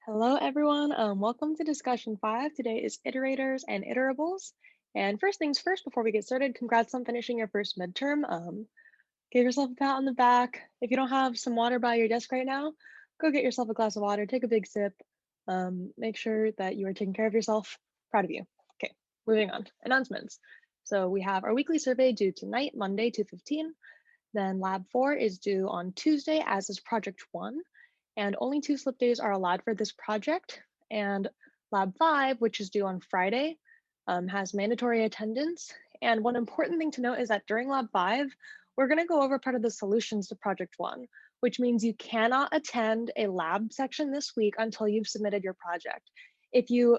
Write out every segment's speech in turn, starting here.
Hello, everyone. Welcome to discussion 5. Today is iterators and iterables. And first things first, before we get started, congrats on finishing your first midterm. Give yourself a pat on the back. If you don't have some water by your desk right now, go get yourself a glass of water, take a big sip. Make sure that you are taking care of yourself. Proud of you. Okay, moving on. Announcements. So we have our weekly survey due tonight, Monday, 2:15. Then lab 4 is due on Tuesday, as is project 1. And only 2 slip days are allowed for this project. And lab 5, which is due on Friday, has mandatory attendance. And one important thing to note is that during lab 5, we're going to go over part of the solutions to project 1, which means you cannot attend a lab section this week until you've submitted your project. If you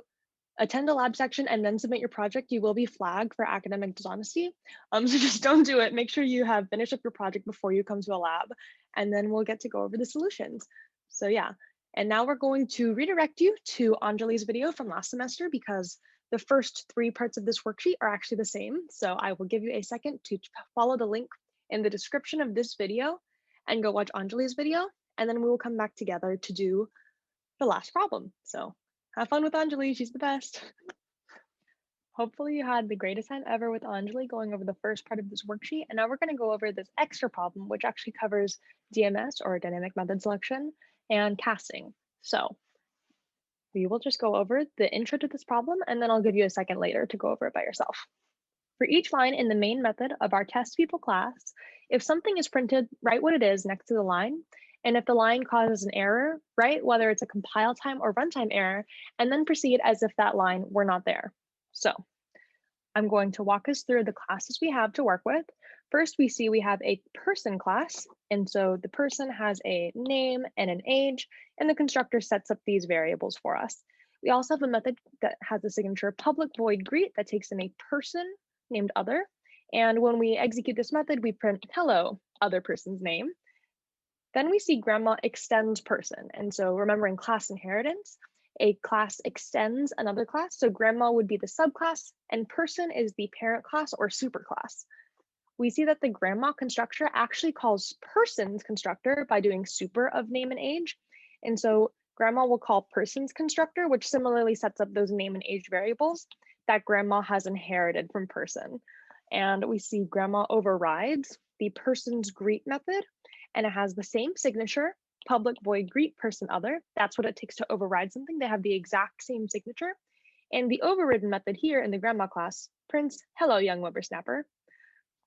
attend a lab section and then submit your project, you will be flagged for academic dishonesty. So just don't do it. Make sure you have finished up your project before you come to a lab, and then we'll get to go over the solutions. So yeah, and now we're going to redirect you to Anjali's video from last semester because the first 3 parts of this worksheet are actually the same. So I will give you a second to follow the link in the description of this video and go watch Anjali's video, and then we will come back together to do the last problem. So have fun with Anjali, she's the best. Hopefully you had the greatest time ever with Anjali going over the first part of this worksheet. And now we're going to go over this extra problem, which actually covers DMS, or dynamic method selection, and casting. So we will just go over the intro to this problem, and then I'll give you a second later to go over it by yourself. For each line in the main method of our test people class, if something is printed, write what it is next to the line. And if the line causes an error, write whether it's a compile time or runtime error, and then proceed as if that line were not there. So I'm going to walk us through the classes we have to work with. First, we see we have a person class. And so the person has a name and an age, and the constructor sets up these variables for us. We also have a method that has a signature public void greet that takes in a person named other. And when we execute this method, we print hello, other person's name. Then we see grandma extends person. And so remembering class inheritance, a class extends another class. So grandma would be the subclass and person is the parent class or superclass. We see that the grandma constructor actually calls person's constructor by doing super of name and age. And so grandma will call person's constructor, which similarly sets up those name and age variables that grandma has inherited from person. And we see grandma overrides the person's greet method, and it has the same signature, public void greet person other. That's what it takes to override something. They have the exact same signature. And the overridden method here in the grandma class prints hello, young whippersnapper.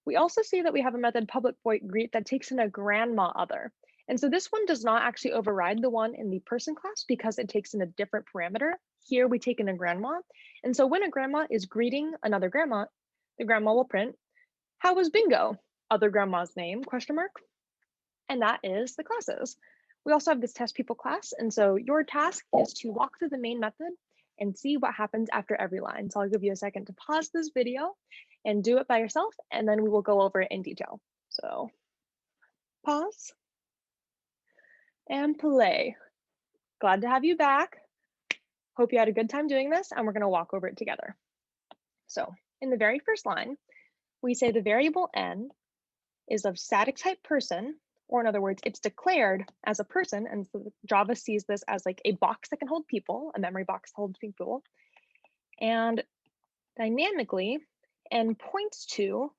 We also see that we have a method public void greet that takes in a grandma other. And so this one does not actually override the one in the person class because it takes in a different parameter. Here we take in a grandma. And so when a grandma is greeting another grandma, the grandma will print, how was bingo? Other grandma's name, question mark. And that is the classes. We also have this test people class. And so your task is to walk through the main method and see what happens after every line. So I'll give you a second to pause this video and do it by yourself, and then we will go over it in detail. So pause and play. Glad to have you back. Hope you had a good time doing this, and we're going to walk over it together. So in the very first line, we say the variable n is of static type person, or in other words, it's declared as a person. And so Java sees this as like a box that can hold people, a memory box that holds people. And dynamically, n points to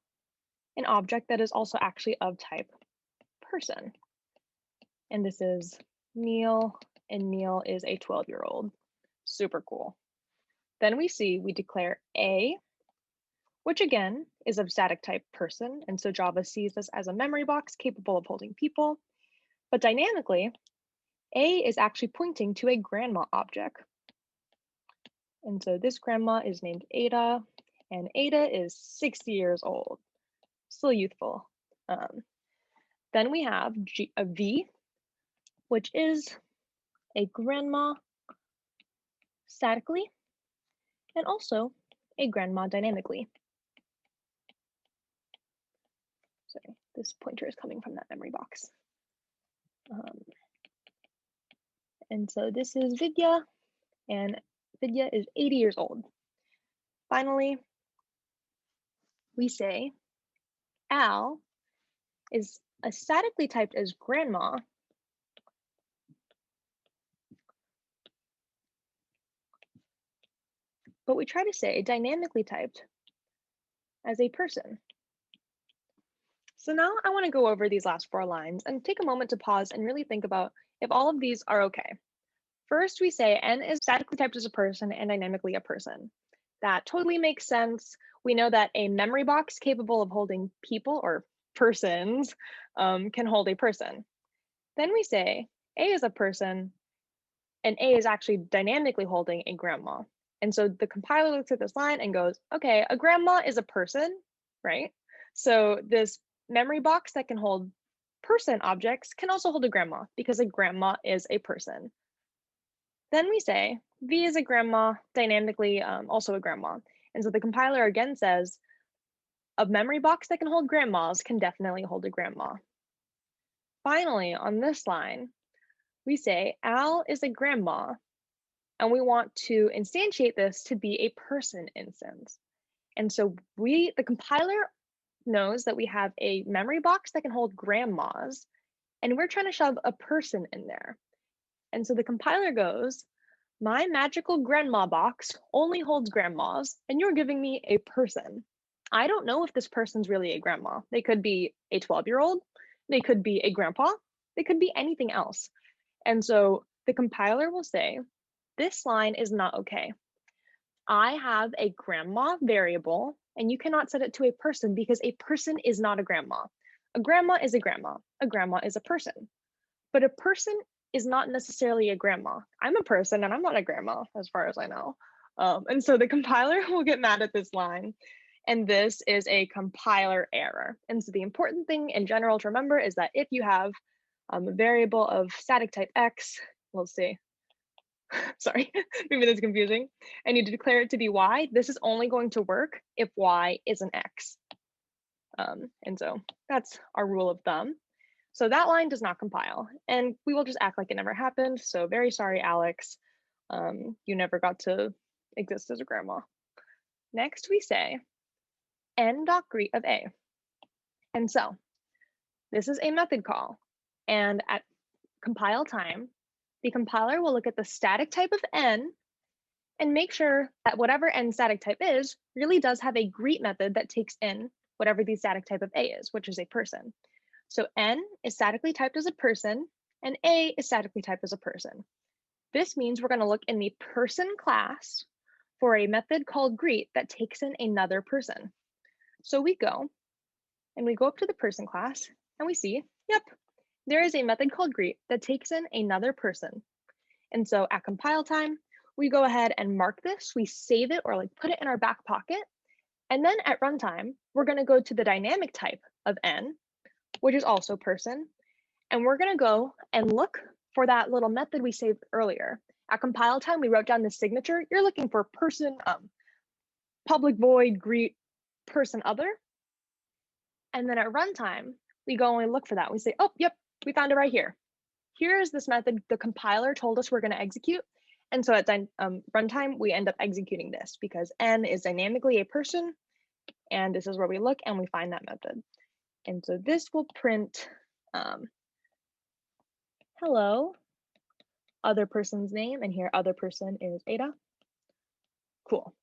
an object that is also actually of type person. And this is Neil, and Neil is a 12-year-old. Super cool. Then we see we declare a, which again is of static type person. And so Java sees this as a memory box capable of holding people. But dynamically, a is actually pointing to a grandma object. And so this grandma is named Ada, and Ada is 60 years old, still youthful. Then we have a V, which is a grandma statically, and also a grandma dynamically. Sorry, this pointer is coming from that memory box. And so this is Vidya, and Vidya is 80 years old. Finally, we say Al is statically typed as grandma, but we try to say dynamically typed as a person. So now I want to go over these last 4 lines and take a moment to pause and really think about if all of these are okay. First, we say N is statically typed as a person and dynamically a person. That totally makes sense. We know that a memory box capable of holding people or persons can hold a person. Then we say A is a person, and A is actually dynamically holding a grandma. And so the compiler looks at this line and goes, okay, a grandma is a person, right? So this memory box that can hold person objects can also hold a grandma because a grandma is a person. Then we say V is a grandma, dynamically also a grandma. And so the compiler again says a memory box that can hold grandmas can definitely hold a grandma. Finally, on this line, we say Al is a grandma, and we want to instantiate this to be a person instance. And so the compiler knows that we have a memory box that can hold grandmas, and we're trying to shove a person in there. And so the compiler goes, my magical grandma box only holds grandmas, and you're giving me a person. I don't know if this person's really a grandma. They could be a 12-year-old, they could be a grandpa, they could be anything else. And so the compiler will say, this line is not okay. I have a grandma variable, and you cannot set it to a person because a person is not a grandma. A grandma is a grandma. A grandma is a person. But a person is not necessarily a grandma. I'm a person and I'm not a grandma, as far as I know. And so the compiler will get mad at this line. And this is a compiler error. And so the important thing in general to remember is that if you have a variable of static type X, we'll see. Sorry, maybe that's confusing. And you declare it to be Y, this is only going to work if Y is an X. And so that's our rule of thumb. So that line does not compile, and we will just act like it never happened. So very sorry, Alex. You never got to exist as a grandma. Next, we say n.greet of A. And so this is a method call. And at compile time, the compiler will look at the static type of n and make sure that whatever n static type is really does have a greet method that takes in whatever the static type of A is, which is a person. So n is statically typed as a person, and A is statically typed as a person. This means we're going to look in the person class for a method called greet that takes in another person. So we go up to the person class, and we see, yep, there is a method called greet that takes in another person. And so at compile time, we go ahead and mark this, we save it or like put it in our back pocket. And then at runtime, we're going to go to the dynamic type of n, which is also person. And we're going to go and look for that little method we saved earlier. At compile time, we wrote down the signature. You're looking for person, public void, greet, person other. And then at runtime, we go and look for that. We say, oh, yep, we found it right here. Here is this method the compiler told us we're going to execute. And so at runtime, we end up executing this because n is dynamically a person. And this is where we look and we find that method. And so this will print hello, other person's name, and here other person is Ada. Cool.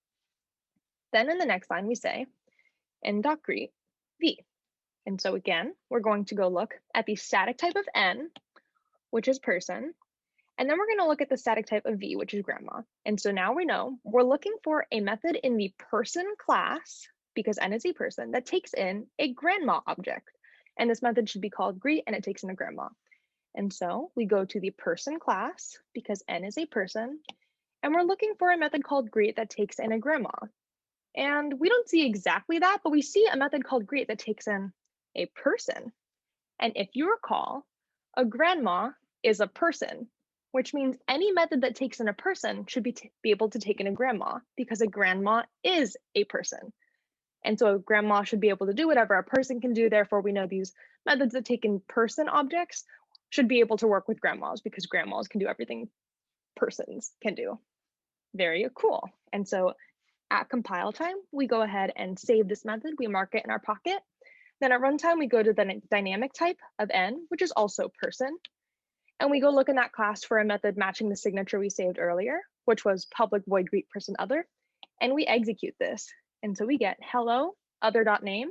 Then in the next line we say n.greet v. And so again, we're going to go look at the static type of n, which is person, and then we're going to look at the static type of v, which is grandma. And so now we know we're looking for a method in the person class, because n is a person, that takes in a grandma object. And this method should be called greet, and it takes in a grandma. And so we go to the person class because n is a person, and we're looking for a method called greet that takes in a grandma. And we don't see exactly that, but we see a method called greet that takes in a person. And if you recall, a grandma is a person, which means any method that takes in a person should be able to take in a grandma because a grandma is a person. And so a grandma should be able to do whatever a person can do. Therefore, we know these methods that take in person objects should be able to work with grandmas because grandmas can do everything persons can do. Very cool. And so at compile time, we go ahead and save this method. We mark it in our pocket. Then at runtime, we go to the dynamic type of n, which is also person. And we go look in that class for a method matching the signature we saved earlier, which was public void greet person other. and we execute this. And so we get hello other.name.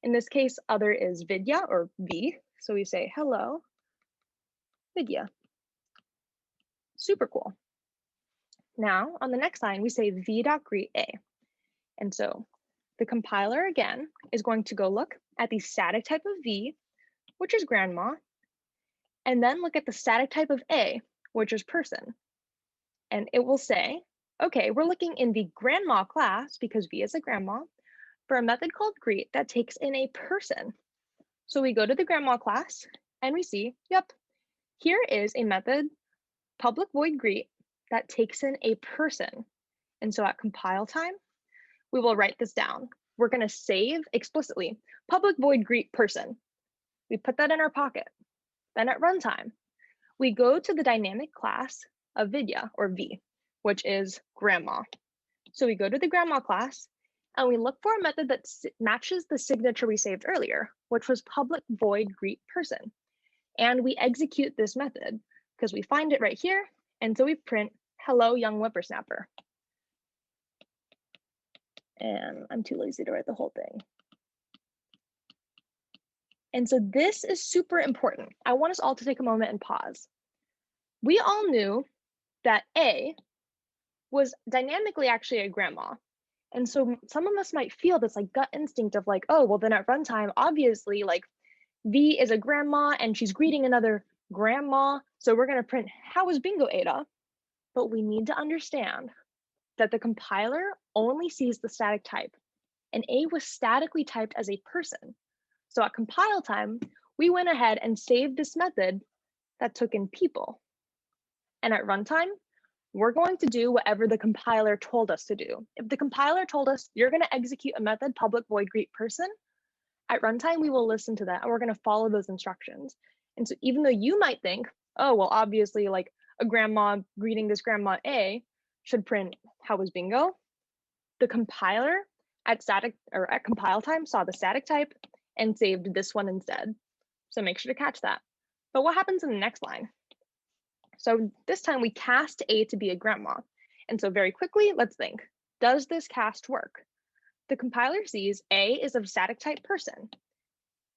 In this case, other is Vidya or V. So we say hello Vidya. Super cool. Now on the next line, we say v.greet a. And so the compiler again is going to go look at the static type of V, which is grandma, and then look at the static type of A, which is person. And it will say, okay, we're looking in the grandma class because V is a grandma for a method called greet that takes in a person. So we go to the grandma class and we see, yep, here is a method public void greet that takes in a person. And so at compile time, we will write this down. We're going to save explicitly public void greet person. We put that in our pocket. Then at runtime, we go to the dynamic class of Vidya or V, which is grandma. So we go to the grandma class and we look for a method that matches the signature we saved earlier, which was public void greet person. And we execute this method because we find it right here. And so we print hello young whippersnapper. And I'm too lazy to write the whole thing. And so this is super important. I want us all to take a moment and pause. We all knew that A was dynamically actually a grandma. And so some of us might feel this like gut instinct of like, oh, well then at runtime, obviously like V is a grandma and she's greeting another grandma. So we're gonna print, how is bingo Ada? But we need to understand that the compiler only sees the static type and A was statically typed as a person. So at compile time, we went ahead and saved this method that took in people. And at runtime, we're going to do whatever the compiler told us to do. If the compiler told us you're going to execute a method public void greet person, at runtime, we will listen to that and we're going to follow those instructions. And so even though you might think, oh, well, obviously like a grandma greeting this grandma A should print how was bingo, the compiler at compile time saw the static type and saved this one instead. So make sure to catch that. But what happens in the next line? So this time we cast A to be a grandma. And so very quickly, let's think, does this cast work? The compiler sees A is of static type person.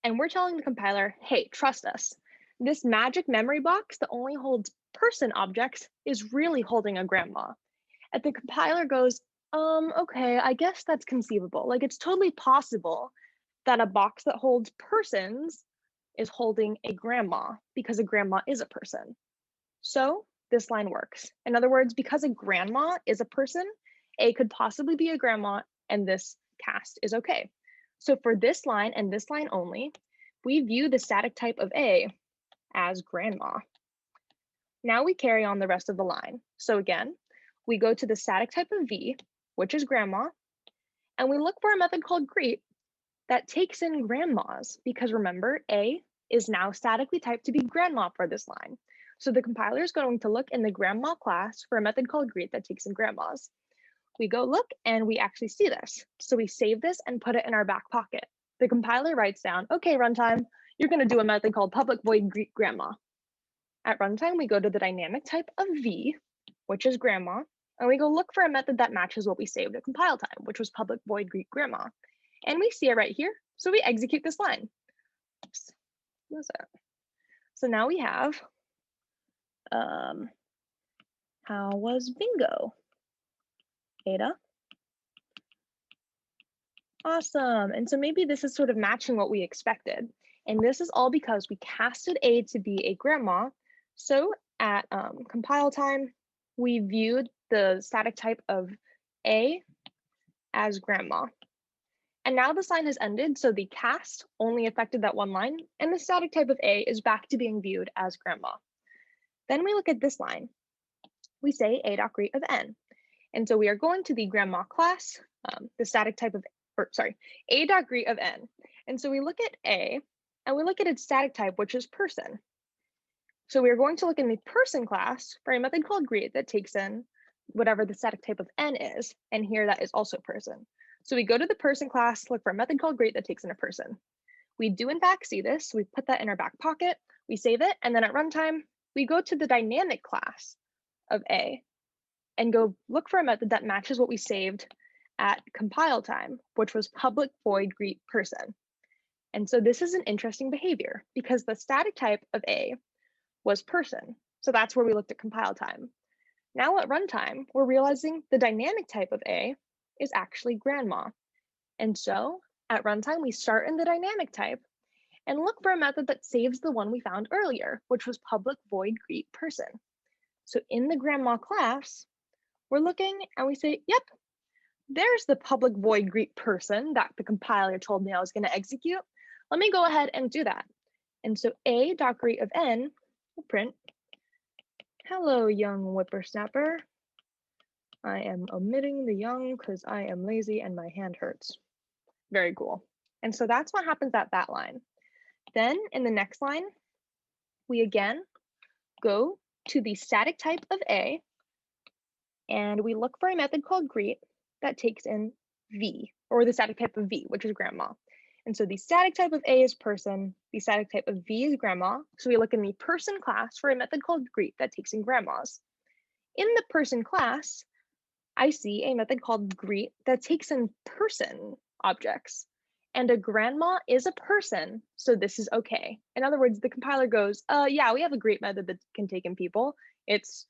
And we're telling the compiler, hey, trust us. This magic memory box that only holds person objects is really holding a grandma. And the compiler goes, okay, I guess that's conceivable. Like it's totally possible that a box that holds persons is holding a grandma because a grandma is a person. So this line works. In other words, because a grandma is a person, A could possibly be a grandma and this cast is okay. So for this line and this line only, we view the static type of A as grandma. Now we carry on the rest of the line. So again, we go to the static type of V, which is grandma, and we look for a method called greet that takes in grandmas because remember, A is now statically typed to be grandma for this line. So the compiler is going to look in the grandma class for a method called greet that takes in grandmas. We go look and we actually see this. So we save this and put it in our back pocket. The compiler writes down, okay, runtime, you're going to do a method called public void greet grandma. At runtime, we go to the dynamic type of V, which is grandma, and we go look for a method that matches what we saved at compile time, which was public void greet grandma. And we see it right here. So we execute this line. Oops. What's that? So now we have, how was bingo? Ada. Awesome. And so maybe this is sort of matching what we expected. And this is all because we casted A to be a grandma. So at compile time, we viewed the static type of A as grandma. And now the sign has ended, so the cast only affected that one line, and the static type of A is back to being viewed as grandma. Then we look at this line. We say A.greet of N. And so we are going to the grandma class, the static type of, A.greet of N. And so we look at A, and we look at its static type, which is person. So we are going to look in the person class for a method called greet that takes in whatever the static type of N is, and here that is also person. So we go to the person class, look for a method called greet that takes in a person. We do in fact see this, so we put that in our back pocket, we save it, and then at runtime, we go to the dynamic class of A and go look for a method that matches what we saved at compile time, which was public void greet person. And so this is an interesting behavior because the static type of A was person. So that's where we looked at compile time. Now at runtime, we're realizing the dynamic type of A is actually grandma. And so at runtime, we start in the dynamic type and look for a method that saves the one we found earlier, which was public void greet person. So in the grandma class, we're looking and we say, yep, there's the public void greet person that the compiler told me I was going to execute. Let me go ahead and do that. And so a.greet of n will print, hello, young whippersnapper. I am omitting the young because I am lazy and my hand hurts. Very cool. And so that's what happens at that line. Then in the next line, we again go to the static type of A, and we look for a method called greet that takes in V, or the static type of V, which is grandma. And so the static type of A is person, the static type of V is grandma. So we look in the person class for a method called greet that takes in grandmas. In the person class, I see a method called greet that takes in person objects. And a grandma is a person, so this is okay. In other words, the compiler goes, yeah, we have a greet method that can take in people. It's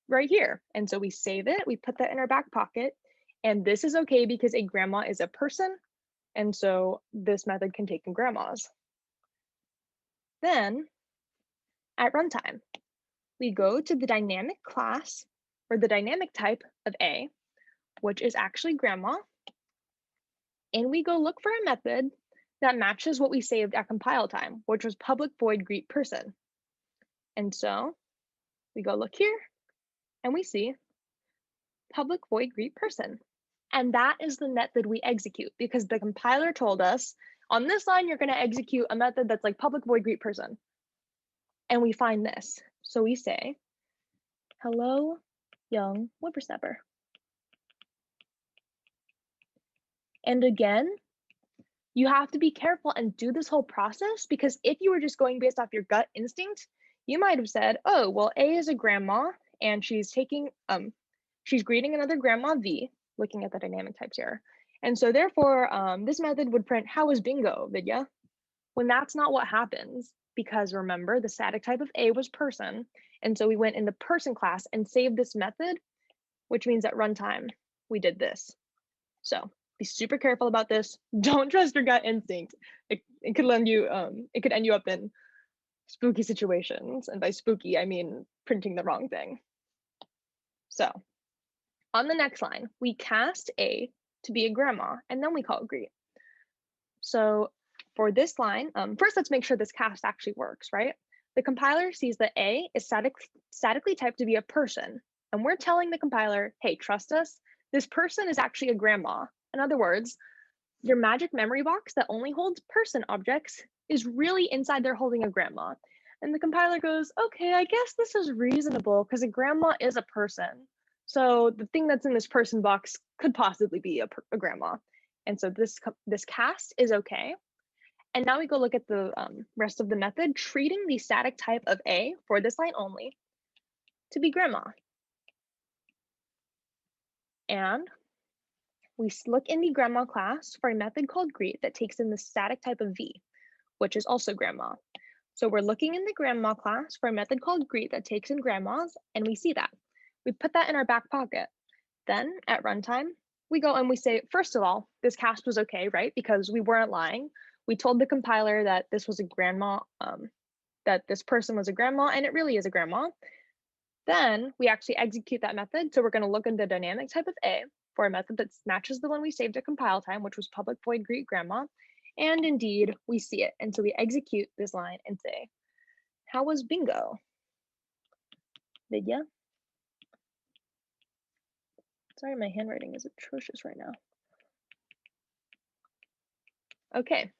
right here. And so we save it, we put that in our back pocket, and this is okay because a grandma is a person, and so this method can take in grandmas. Then at runtime, we go to the dynamic class, or the dynamic type of A, which is actually grandma, and we go look for a method that matches what we saved at compile time, which was public void greet person. And so we go look here, and we see public void greet person. And that is the method we execute because the compiler told us on this line, you're going to execute a method that's like public void greet person. And we find this. So we say, hello, young whippersnapper. And again, you have to be careful and do this whole process because if you were just going based off your gut instinct, you might have said, oh, well, A is a grandma and she's taking, she's greeting another grandma V, looking at the dynamic types here. And so therefore, this method would print, how was bingo, Vidya? When that's not what happens, because remember, the static type of A was person. And so we went in the person class and saved this method, which means at runtime, we did this. So be super careful about this. Don't trust your gut instinct. It could lend you, it could end you up in spooky situations. And by spooky, I mean printing the wrong thing. So on the next line, we cast A to be a grandma, and then we call it greet. So for this line, first let's make sure this cast actually works, right? The compiler sees that A is statically typed to be a person, and we're telling the compiler, hey, trust us, this person is actually a grandma. In other words, your magic memory box that only holds person objects is really inside there holding a grandma. And the compiler goes, okay, I guess this is reasonable because a grandma is a person. So the thing that's in this person box could possibly be a grandma. And so this cast is okay. And now we go look at the rest of the method, treating the static type of A for this line only to be grandma. And we look in the grandma class for a method called greet that takes in the static type of V, which is also grandma. So we're looking in the grandma class for a method called greet that takes in grandmas, and we see that. We put that in our back pocket. Then at runtime, we go and we say, first of all, this cast was okay, right? Because we weren't lying. We told the compiler that this was a grandma, that this person was a grandma, and it really is a grandma. Then we actually execute that method. So we're going to look in the dynamic type of A for a method that matches the one we saved at compile time, which was public void greet grandma. And indeed, we see it. And so we execute this line and say, how was bingo? Vidya? Sorry, my handwriting is atrocious right now. Okay,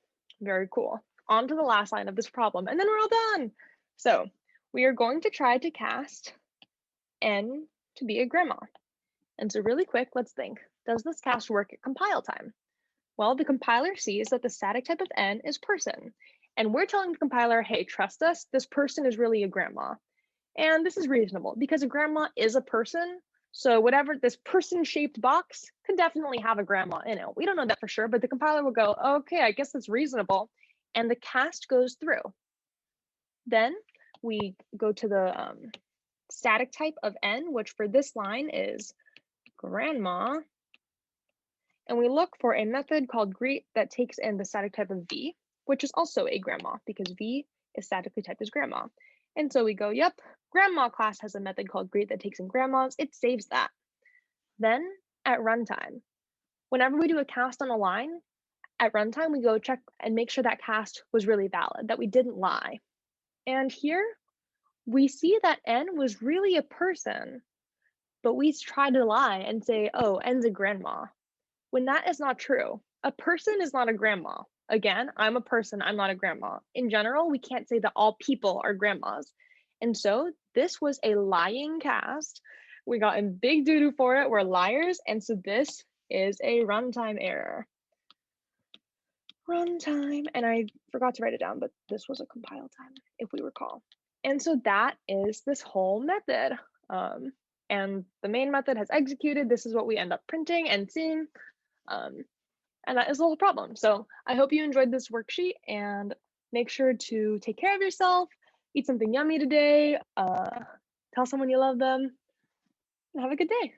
very cool. On to the last line of this problem, and then we're all done. So we are going to try to cast N to be a grandma. And so really quick, let's think, does this cast work at compile time? Well, the compiler sees that the static type of N is person. And we're telling the compiler, hey, trust us, this person is really a grandma. And this is reasonable because a grandma is a person. So whatever this person-shaped box could definitely have a grandma in it. We don't know that for sure, but the compiler will go, okay, I guess that's reasonable. And the cast goes through. Then we go to the static type of n, which for this line is grandma. And we look for a method called greet that takes in the static type of v, which is also a grandma because v is statically typed as grandma. And so we go, yep, grandma class has a method called greet that takes in grandmas. It saves that. Then at runtime, whenever we do a cast on a line, at runtime, we go check and make sure that cast was really valid, that we didn't lie. And here we see that n was really a person, but we try to lie and say, oh, n's a grandma, when that is not true. A person is not a grandma. Again, I'm a person, I'm not a grandma. In general, we can't say that all people are grandmas. And so this was a lying cast. We got in big doo-doo for it. We're liars. And so this is a runtime error. Runtime, and I forgot to write it down, but this was a compile time, if we recall. And so that is this whole method. And the main method has executed. This is what we end up printing and seeing. And that is the whole problem. So I hope you enjoyed this worksheet and make sure to take care of yourself, eat something yummy today, tell someone you love them, and have a good day.